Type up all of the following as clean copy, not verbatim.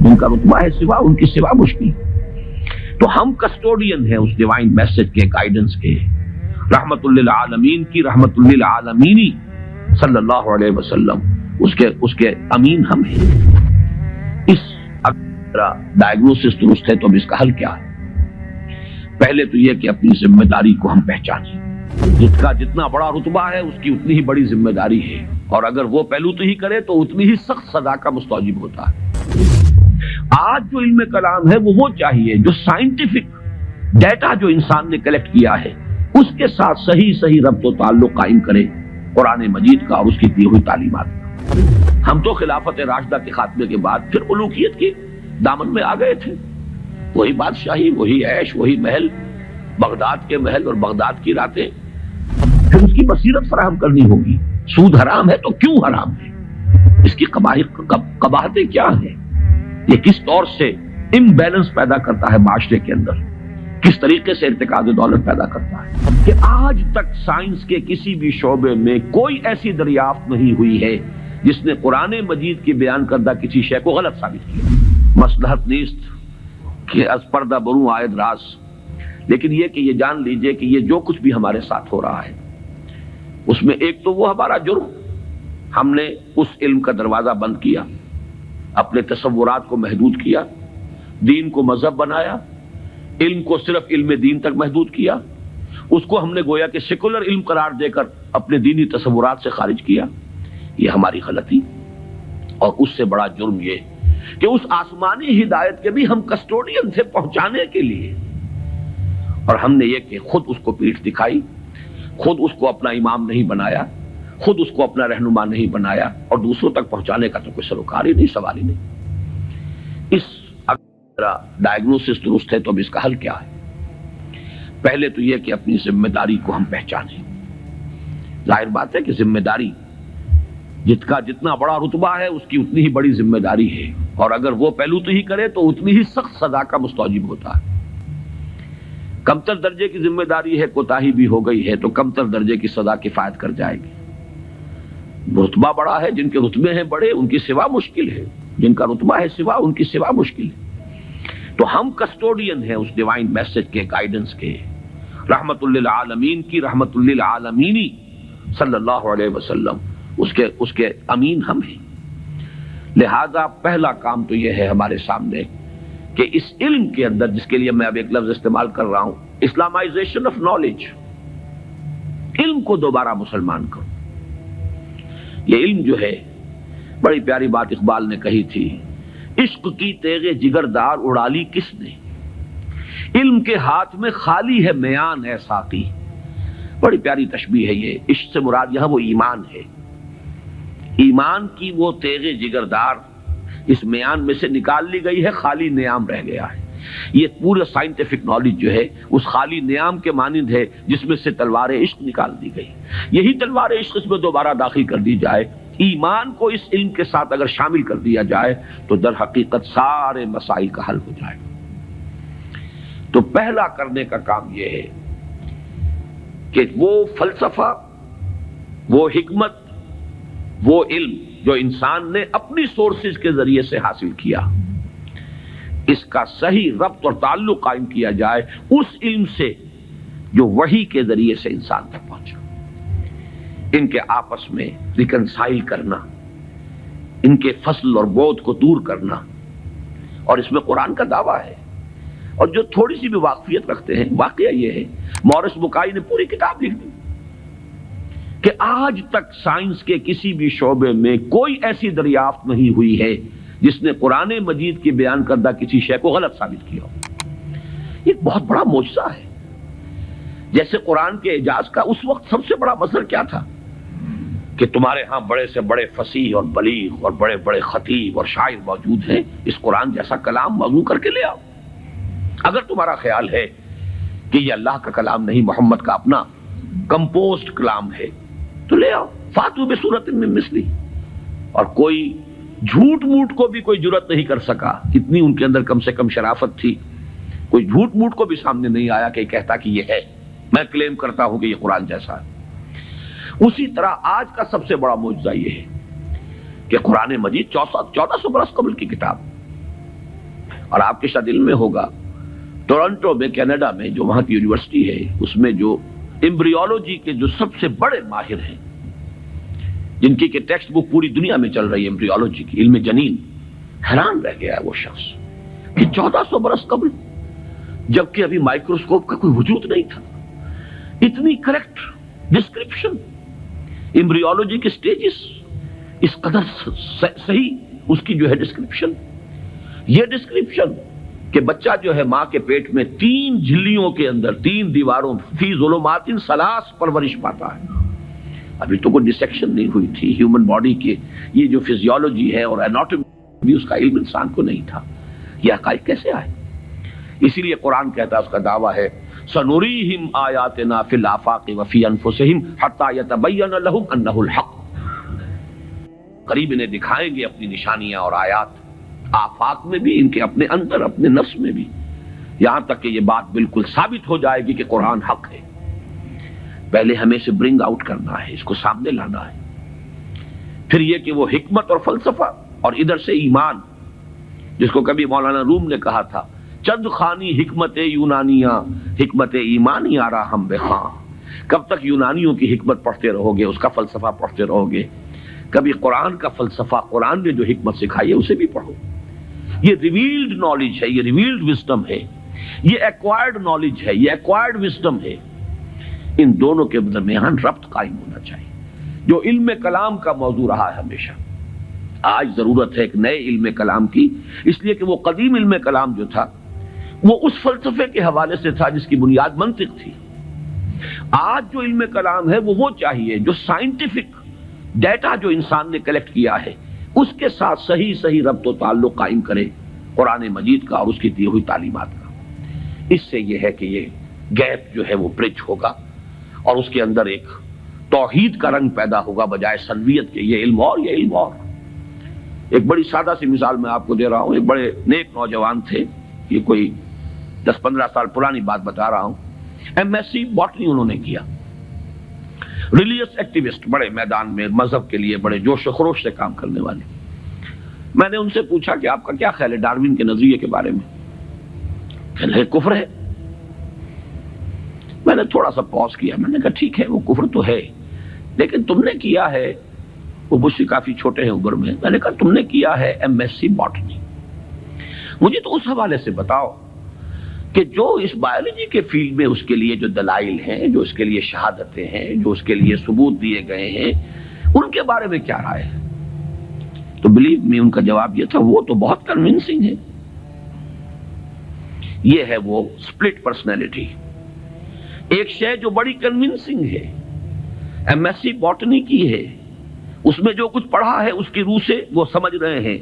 جن کا رتبہ ہے سوا، ان کی سوا مشکل۔ تو ہم کسٹوڈین ہیں اس ڈیوائن میسج کے، گائیڈنس کے، رحمت للعالمین کی رحمت للعالمینی صلی اللہ علیہ وسلم، اس کے امین ہم ہیں۔ اس ڈائگنوسس درست ہے تو اب اس کا حل کیا ہے؟ پہلے تو یہ کہ اپنی ذمہ داری کو ہم پہچانیں۔ جس کا جتنا بڑا رتبہ ہے اس کی اتنی ہی بڑی ذمہ داری ہے، اور اگر وہ پہلو تو ہی کرے تو اتنی ہی سخت سزا کا مستوجب ہوتا ہے۔ آج جو علم کلام ہے وہ چاہیے جو سائنٹیفک ڈیٹا جو انسان نے کلیکٹ کیا ہے اس کے ساتھ صحیح ربط و تعلق قائم کرے قرآن مجید کا اور اس کی دی ہوئی تعلیمات کا۔ ہم تو خلافت راشدہ کے خاتمے کے بعد پھر الوہیت کے دامن میں آ گئے تھے، وہی بادشاہی، وہی عیش، وہی محل، بغداد کے محل اور بغداد کی راتیں۔ پھر اس کی بصیرت فراہم کرنی ہوگی۔ سود حرام ہے تو کیوں حرام ہے؟ اس کی قباحتیں کیا ہیں؟ یہ کس طور سے امبیلنس پیدا کرتا ہے معاشرے کے اندر، کس طریقے سے ارتکاز دولت پیدا کرتا ہے؟ کہ آج تک سائنس کے کسی بھی شعبے میں کوئی ایسی دریافت نہیں ہوئی ہے جس نے قرآن مجید کی بیان کردہ کسی شے کو غلط ثابت کیا۔ مصلحت نیست کہ از پردہ بروں آید راز، لیکن یہ کہ یہ جان لیجئے کہ یہ جو کچھ بھی ہمارے ساتھ ہو رہا ہے اس میں ایک تو وہ ہمارا جرم، ہم نے اس علم کا دروازہ بند کیا، اپنے تصورات کو محدود کیا، دین کو مذہب بنایا، علم کو صرف علم دین تک محدود کیا، اس کو ہم نے گویا کہ سیکولر علم قرار دے کر اپنے دینی تصورات سے خارج کیا۔ یہ ہماری غلطی، اور اس سے بڑا جرم یہ کہ اس آسمانی ہدایت کے بھی ہم کسٹوڈین تھے پہنچانے کے لیے، اور ہم نے یہ کہ خود اس کو پیٹھ دکھائی، خود اس کو اپنا امام نہیں بنایا، خود اس کو اپنا رہنما نہیں بنایا، اور دوسروں تک پہنچانے کا تو کوئی سروکار ہی نہیں، سوال ہی نہیں۔ اس ڈائگنوسس درست ہے تو اب اس کا حل کیا ہے؟ پہلے تو یہ کہ اپنی ذمہ داری کو ہم پہچانیں۔ ظاہر بات ہے کہ ذمہ داری جتنا بڑا رتبہ ہے اس کی اتنی ہی بڑی ذمہ داری ہے، اور اگر وہ پہلو تو ہی کرے تو اتنی ہی سخت سزا کا مستوجب ہوتا ہے۔ کمتر درجے کی ذمہ داری ہے، کوتاہی بھی ہو گئی ہے تو کمتر درجے کی سزا کفایت کر جائے گی۔ رتبہ بڑا ہے، جن کے رتبے ہیں بڑے ان کی سوا مشکل ہے، جن کا رتبہ ہے سوا ان کی سوا مشکل ہے۔ تو ہم کسٹوڈین ہیں اس ڈیوائن میسج کے، گائیڈنس کے، رحمت للعالمین کی رحمت للعالمینی صلی اللہ علیہ وسلم، اس کے امین ہم ہیں۔ لہذا پہلا کام تو یہ ہے ہمارے سامنے کہ اس علم کے اندر، جس کے لیے میں اب ایک لفظ استعمال کر رہا ہوں، اسلامائزیشن آف نالج، علم کو دوبارہ مسلمان کرو۔ یہ علم جو ہے، بڑی پیاری بات اقبال نے کہی تھی، عشق کی تیغ جگردار اڑا لی کس نے، علم کے ہاتھ میں خالی ہے میان ہے ساقی۔ بڑی پیاری تشبیہ ہے یہ۔ عشق سے مراد یہاں وہ ایمان ہے، ایمان کی وہ تیغ جگردار اس میان میں سے نکال لی گئی ہے، خالی نیام رہ گیا ہے۔ یہ پورا سائنٹیفک نالج جو ہے اس خالی نیام کے مانند ہے جس میں سے تلوار عشق نکال دی گئی۔ یہی تلوار عشق اس میں دوبارہ داخل کر دی جائے، ایمان کو اس علم کے ساتھ اگر شامل کر دیا جائے تو در حقیقت سارے مسائل کا حل ہو جائے گا۔ تو پہلا کرنے کا کام یہ ہے کہ وہ فلسفہ، وہ حکمت، وہ علم جو انسان نے اپنی سورسز کے ذریعے سے حاصل کیا، اس کا صحیح ربط اور تعلق قائم کیا جائے اس علم سے جو وحی کے ذریعے سے انسان تک پہنچا۔ ان کے آپس میں ریکنسائل کرنا، ان کے فصل اور بود کو دور کرنا، اور اس میں قرآن کا دعویٰ ہے۔ اور جو تھوڑی سی بھی واقفیت رکھتے ہیں، واقعہ یہ ہے، مورس بکائی نے پوری کتاب لکھ دی کہ آج تک سائنس کے کسی بھی شعبے میں کوئی ایسی دریافت نہیں ہوئی ہے جس نے قرآن مجید کی بیان کردہ کسی شے کو غلط ثابت کیا ہو۔ یہ بہت بڑا معجزہ ہے۔ جیسے قرآن کے اعجاز کا اس وقت سب سے بڑا مظہر کیا تھا کہ تمہارے ہاں بڑے سے بڑے فصیح اور بلیغ اور بڑے بڑے خطیب اور شاعر موجود ہیں، اس قرآن جیسا کلام موضوع کر کے لے آؤ۔ اگر تمہارا خیال ہے کہ یہ اللہ کا کلام نہیں، محمد کا اپنا کمپوزڈ کلام ہے، تو لے آؤ، فاتو بسورۃ من مثلی۔ اور کوئی جھوٹ موٹ کو بھی کوئی جرت نہیں کر سکا، اتنی ان کے اندر کم سے کم شرافت تھی، کوئی جھوٹ موٹ کو بھی سامنے نہیں آیا کہ کہتا کہ یہ ہے، میں کلیم کرتا ہوں کہ یہ قرآن جیسا ہے۔ اسی طرح آج کا سب سے بڑا معجزہ یہ ہے کہ قرآن مجید 1400 برس قبل کی کتاب، اور آپ کے شاید علم میں ہوگا ٹورنٹو میں کینیڈا میں جو وہاں کی یونیورسٹی ہے اس میں جو ایمبریولوجی کے جو سب سے بڑے ماہر ہیں جن کی کہ ٹیکسٹ بک پوری دنیا میں چل رہی ہے ایمبریولوجی کی، علم جنین، حیران رہ گیا ہے وہ شخص کہ 1400 برس قبل جبکہ ابھی مائکروسکوپ کا کوئی وجود نہیں تھا، اتنی کریکٹ ڈسکرپشن ایمبریولوجی کے سٹیجز، اس قدر صحیح اس کی جو ہے ڈسکرپشن، یہ ڈسکرپشن کہ بچہ جو ہے ماں کے پیٹ میں 3 جھلیوں کے اندر 3 دیواروں فی ظلمات ثلاث پرورش پاتا ہے۔ ابھی تو کوئی ڈسیکشن نہیں ہوئی تھی ہیومن باڈی کے، یہ جو فزیولوجی ہے اور اناٹومی بھی اس کا علم انسان کو نہیں تھا، یہ حقائق کیسے آئے؟ اسی لیے قرآن کہتا ہے، اس کا دعویٰ ہے سنوریہم آیاتنا فی الآفاق وفی انفسہم حتی یتبین لہم انہ الحق، قریب انہیں دکھائیں گے اپنی نشانیاں اور آیات، آفاق میں بھی، ان کے اپنے اندر، اپنے نفس میں بھی، یہاں تک کہ یہ بات بالکل ثابت ہو جائے گی کہ قرآن حق ہے۔ پہلے ہمیں اسے برنگ آؤٹ کرنا ہے، اس کو سامنے لانا ہے، پھر یہ کہ وہ حکمت اور فلسفہ اور ادھر سے ایمان، جس کو کبھی مولانا روم نے کہا تھا چند خانی حکمت یونانیہ حکمت ایمانی آرا ہم بخواں، کب تک یونانیوں کی حکمت پڑھتے رہو گے، اس کا فلسفہ پڑھتے رہو گے؟ کبھی قرآن کا فلسفہ، قرآن نے جو حکمت سکھائی ہے اسے بھی پڑھو۔ یہ ریویلڈ نالج ہے، یہ ریویلڈ وزڈم ہے، یہ ایکوائرڈ نالج ہے، یہ ایکوائرڈ وزڈم ہے۔ ان دونوں کے درمیان ربط قائم ہونا چاہیے، جو علم کلام کا موضوع رہا ہے ہمیشہ۔ آج ضرورت ہے ایک نئے علم کلام کی، اس لیے کہ وہ قدیم علم کلام جو تھا وہ اس فلسفے کے حوالے سے تھا جس کی بنیاد منطق تھی۔ آج جو علم کلام ہے وہ چاہیے جو سائنٹیفک ڈیٹا جو انسان نے کلیکٹ کیا ہے اس کے ساتھ صحیح ربط و تعلق قائم کرے قرآن مجید کا اور اس کی دی ہوئی تعلیمات کا۔ اس سے یہ ہے کہ یہ گیپ جو ہے وہ برج ہوگا اور اس کے اندر ایک توحید کا رنگ پیدا ہوگا بجائے سنویت کے، یہ علم اور یہ علم اور۔ ایک بڑی سادہ سی مثال میں آپ کو دے رہا ہوں، ایک بڑے نیک نوجوان تھے، یہ کوئی 10-15 سال پرانی بات بتا رہا ہوں، ایم ایس سی باٹنی انہوں نے کیا، ریلیجس ایکٹیوسٹ، بڑے میدان میں مذہب کے لیے بڑے جوش و خروش سے کام کرنے والے۔ میں نے ان سے پوچھا کہ آپ کا کیا خیال ہے ڈاروین کے نظریے کے بارے میں؟ کہنے لگے کفر ہے۔ میں نے تھوڑا سا پاز کیا، میں نے کہا ٹھیک ہے وہ کفر تو ہے، لیکن تم نے کیا ہے، وہ مجھ سے کافی چھوٹے ہیں عمر میں نے کہا تم نے کیا ہے ایم ایس سی باٹنی، مجھے تو اس حوالے سے بتاؤ کہ جو اس بایولوجی کے فیلڈ میں اس کے لیے جو دلائل ہیں، جو اس کے لیے شہادتیں ہیں، جو اس کے لیے ثبوت دیے گئے ہیں، ان کے بارے میں کیا رائے ہے؟ تو بلیو می ان کا جواب یہ تھا وہ تو بہت کنونسنگ ہے۔ یہ ہے وہ سپلٹ پرسنالٹی، ایک شے جو بڑی کنونسنگ ہے، ایم ایس سی باٹنی کی ہے، اس میں جو کچھ پڑھا ہے اس کی روح سے وہ سمجھ رہے ہیں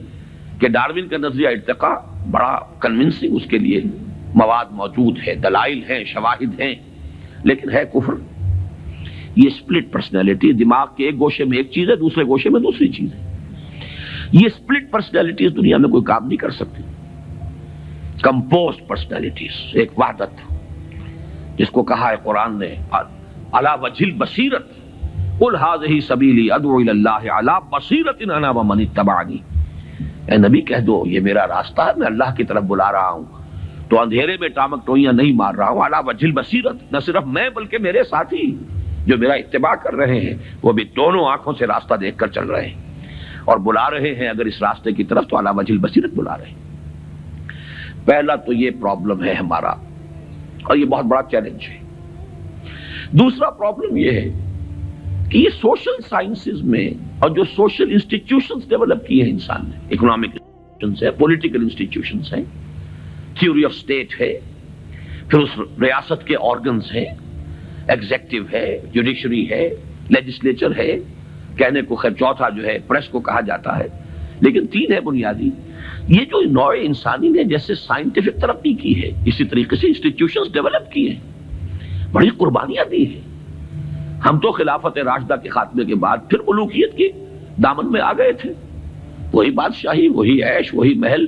کہ ڈاروین کا نظریہ ارتقاء بڑا کنونسنگ، اس کے لیے مواد موجود ہے، دلائل ہیں، شواہد ہیں، لیکن ہے کفر۔ یہ سپلٹ پرسنالٹی، دماغ کے ایک گوشے میں ایک چیز ہے، دوسرے گوشے میں دوسری چیز ہے۔ یہ سپلٹ پرسنالٹیز دنیا میں کوئی کام نہیں کر سکتی۔ کمپوزڈ پرسنالٹیز، ایک وحدت جس کو کہا ہے قرآن نے علی وجہ البصیرت قل ھذہ سبیلی ادعو الی اللہ علی بصیرۃ انا ومن اتبعنی، اے نبی کہہ دو یہ میرا راستہ ہے، میں اللہ کی طرف بلا رہا ہوں، تو اندھیرے میں ٹامک ٹوئیاں نہیں مار رہا ہوں، علی وجہ البصیرت، نہ صرف میں بلکہ میرے ساتھی جو میرا اتباع کر رہے ہیں وہ بھی دونوں آنکھوں سے راستہ دیکھ کر چل رہے ہیں اور بلا رہے ہیں اگر اس راستے کی طرف تو علی وجہ البصیرت بلا رہے ہیں۔ پہلا تو یہ پرابلم ہے ہمارا اور یہ بہت بڑا چیلنج ہے۔ دوسرا پرابلم یہ ہے کہ یہ سوشل سائنسز میں اور جو سوشل انسٹیٹیوشنز ڈیولپ کیے ہیں انسان نے، اکنامک انسٹیٹیوشنز ہے، پولیٹیکل انسٹیٹیوشنز ہیں، تھیوری آف اسٹیٹ ہے، پھر اس ریاست کے آرگنز ہیں، ایگزیکٹو ہے، جوڈیشری ہے، لیجسلیچر ہے، کہنے کو خیر چوتھا جو ہے پریس کو کہا جاتا ہے، لیکن 3 ہے بنیادی۔ یہ جو نوع انسانی نے جیسے سائنٹیفک ترقی کی ہے اسی طریقے سے انسٹیٹیوشنز ڈیولپ کیے ہیں، بڑی قربانیاں دی ہیں۔ ہم تو خلافت راشدہ کے خاتمے کے بعد پھر ملوکیت کے دامن میں آ گئے تھے، وہی بادشاہی، وہی عیش، وہی محل،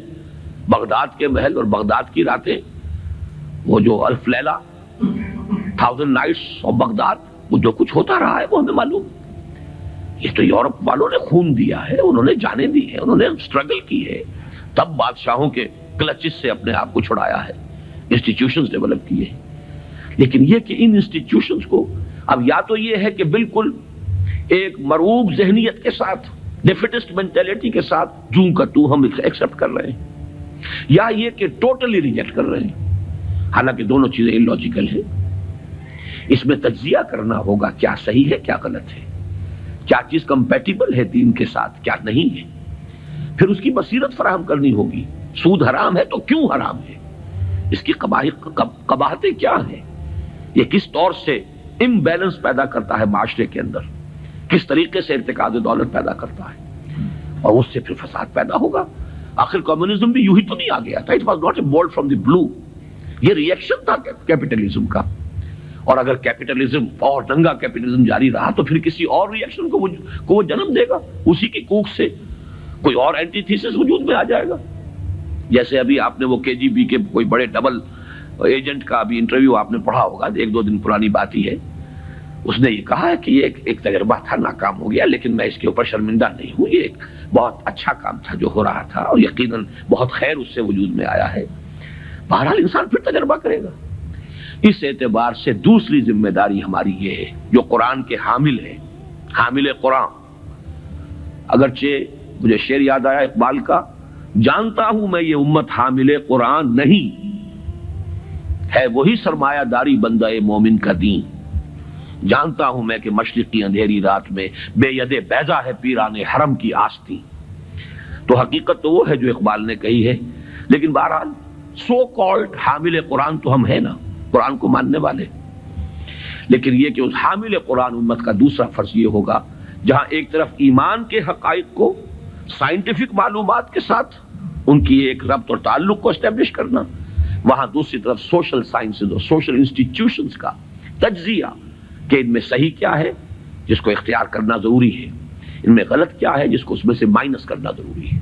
بغداد کے محل اور بغداد کی راتیں، وہ جو الف لیلہ، 1000 نائٹس آف بغداد، وہ جو کچھ ہوتا رہا ہے وہ ہمیں معلوم۔ یہ تو یورپ والوں نے خون دیا ہے، انہوں نے جانیں دی ہیں، انہوں نے اسٹرگل کی ہے، تب بادشاہوں کے کلچز سے اپنے آپ کو چھڑایا ہے، انسٹیٹیوشنز ڈیولپ کیے ہیں۔ لیکن یہ کہ ان انسٹیٹیوشنز کو اب یا تو یہ ہے کہ بالکل ایک مرعوب ذہنیت کے ساتھ، ڈیفیٹسٹ مینٹیلٹی کے ساتھ جوں کا تو ہم ایکسپٹ کر رہے ہیں، یا یہ کہ ٹوٹلی ریجیکٹ کر رہے ہیں، حالانکہ دونوں چیزیں اللاجیکل ہیں۔ اس میں تجزیہ کرنا ہوگا کیا صحیح ہے کیا غلط ہے، کیا چیز کمپیٹیبل ہے دین کے ساتھ کیا نہیں ہے، پھر اس کی بصیرت فراہم کرنی ہوگی۔ سود حرام ہے تو کیوں حرام ہے، اس کی قباحتیں کیا ہیں، یہ کس طور سے امبیلنس پیدا کرتا ہے معاشرے کے اندر، کس طریقے سے ارتکاز دولت پیدا کرتا ہے، اور اس سے پھر فساد پیدا ہوگا۔ آخر کمیونزم بھی یوں ہی تو نہیں آ گیا تھا، it was not a bolt from the blue, یہ ری ایکشن تھا کیپٹلزم کا۔ اور اگر کیپٹلزم اور ننگا کیپٹلزم جاری رہا تو پھر کسی اور ری ایکشن کو وہ جنم دے گا، اسی کی کوکھ سے کوئی اور اینٹی تھیسس وجود میں آ جائے گا۔ جیسے ابھی آپ نے وہ کے جی بی کے کوئی بڑے ڈبل ایجنٹ کا ابھی انٹرویو آپ نے پڑھا ہوگا، 1-2 دن پرانی بات ہی ہے، اس نے یہ کہا ہے کہ یہ ایک تجربہ تھا، ناکام ہو گیا، لیکن میں اس کے اوپر شرمندہ نہیں ہوں، یہ ایک بہت اچھا کام تھا جو ہو رہا تھا، اور یقیناً بہت خیر اس سے وجود میں آیا ہے۔ بہرحال انسان پھر تجربہ کرے گا۔ اس اعتبار سے دوسری ذمہ داری ہماری یہ ہے جو قرآن کے حامل ہے، حامل قرآن، اگرچہ مجھے شعر یاد آیا اقبال کا، جانتا ہوں میں یہ امت حامل قرآن نہیں ہے، وہی سرمایہ داری بندہ مومن کا دین، جانتا ہوں میں کہ مشرق کی اندھیری رات میں بے ید بیضا ہے پیران حرم کی آستی۔ تو حقیقت تو وہ ہے جو اقبال نے کہی ہے، لیکن بہرحال سو کالڈ حامل قرآن تو ہم ہیں نا، قرآن کو ماننے والے، لیکن یہ کہ اس حامل قرآن امت کا دوسرا فرض یہ ہوگا، جہاں ایک طرف ایمان کے حقائق کو سائنٹیفک معلومات کے ساتھ ان کی ایک ربط اور تعلق کو اسٹیبلش کرنا، وہاں دوسری طرف سوشل سائنسز اور سوشل انسٹیٹیوشنز کا تجزیہ کہ ان میں صحیح کیا ہے جس کو اختیار کرنا ضروری ہے، ان میں غلط کیا ہے جس کو اس میں سے مائنس کرنا ضروری ہے۔